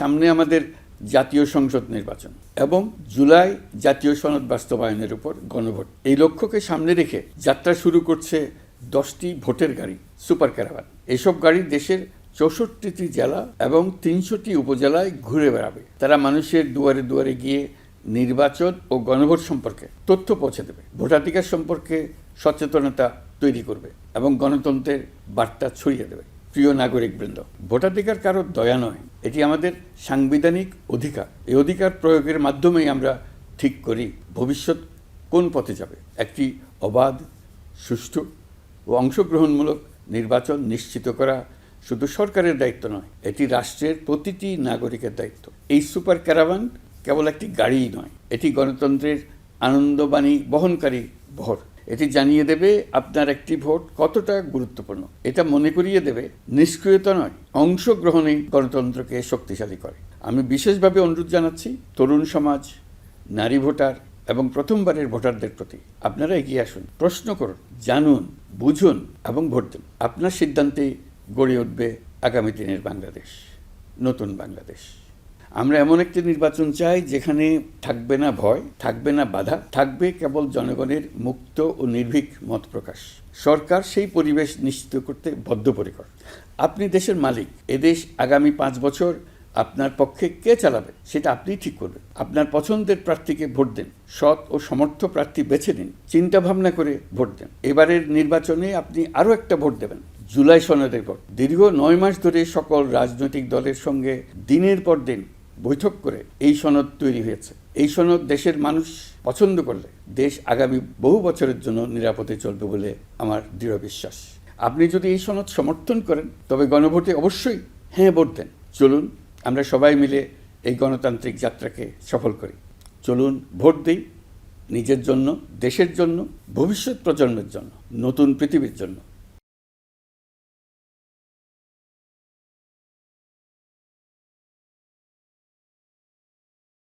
সামনে আমাদের জাতীয় সংসদ নির্বাচন এবং জুলাই জাতীয় সনদ বাস্তবায়নের উপর গণভোট। এই লক্ষ্যকে সামনে রেখে যাত্রা শুরু করছে 10টি ভোটের গাড়ি, সুপার ক্যারাভান। এসব গাড়ি দেশের 64টি জেলা এবং 300টি উপজেলায় ঘুরে বেড়াবে। তারা মানুষের দুয়ারে দুয়ারে গিয়ে নির্বাচন ও গণভোট সম্পর্কে তথ্য পৌঁছে দেবে, ভোটাধিকার সম্পর্কে সচেতনতা তৈরি করবে এবং গণতন্ত্রের বার্তা ছড়িয়ে দেবে। প্রিয় নাগরিকবৃন্দ, ভোটাধিকার কারো দয়া নয়, এটি আমাদের সাংবিধানিক অধিকার। এই অধিকার প্রয়োগের মাধ্যমেই আমরা ঠিক করি ভবিষ্যৎ কোন পথে যাবে। একটি অবাধ, সুষ্ঠু ও অংশগ্রহণমূলক নির্বাচন নিশ্চিত করা শুধু সরকারের দায়িত্ব নয়, এটি রাষ্ট্রের প্রতিটি নাগরিকের দায়িত্ব। এই সুপার ক্যারাভান কেবল একটি গাড়িই নয়, এটি গণতন্ত্রের আনন্দবাণী বহনকারী ভোট। এটি জানিয়ে দেবে আপনার একটি ভোট কতটা গুরুত্বপূর্ণ। এটা মনে করিয়ে দেবে নিষ্ক্রিয়তা নয়, অংশগ্রহণই গণতন্ত্রকে শক্তিশালী করে। আমি বিশেষভাবে অনুরোধ জানাচ্ছি তরুণ সমাজ, নারী ভোটার এবং প্রথমবারের ভোটারদের প্রতি, আপনারা এগিয়ে আসুন, প্রশ্ন করুন, জানুন, বুঝুন এবং ভোট দিন। আপনার সিদ্ধান্তে গড়ে উঠবে আগামী দিনের বাংলাদেশ, নতুন বাংলাদেশ। আমরা এমন একটি নির্বাচন চাই যেখানে থাকবে না ভয়, থাকবে না বাধা, থাকবে কেবল জনগণের মুক্ত ও নির্ভীক মত প্রকাশ। সরকার সেই পরিবেশ নিশ্চিত করতে বদ্ধপরিকর। আপনি দেশের মালিক। এদেশ আগামী 5 বছর আপনার পক্ষে কে চালাবে সেটা আপনিই ঠিক করবেন। আপনার পছন্দের প্রার্থীকে ভোট দেন, সৎ ও সমর্থ প্রার্থী বেছে নিন, চিন্তা ভাবনা করে ভোট দেন। এবারের নির্বাচনে আপনি আরও একটা ভোট দেবেন, জুলাই সনদের ভোট। দীর্ঘ 9 মাস ধরে সকল রাজনৈতিক দলের সঙ্গে দিনের পর দিন বৈঠক করে এই সনদ তৈরি হয়েছে। এই সনদ দেশের মানুষ পছন্দ করলে দেশ আগামী বহু বছরের জন্য নিরাপদে চলবে বলে আমার দৃঢ় বিশ্বাস। আপনি যদি এই সনদ সমর্থন করেন তবে গণভোটে অবশ্যই হ্যাঁ ভোট দেন। চলুন আমরা সবাই মিলে এই গণতান্ত্রিক যাত্রাকে সফল করি। চলুন ভোট দিই, নিজের জন্য, দেশের জন্য, ভবিষ্যৎ প্রজন্মের জন্য, নতুন পৃথিবীর জন্য।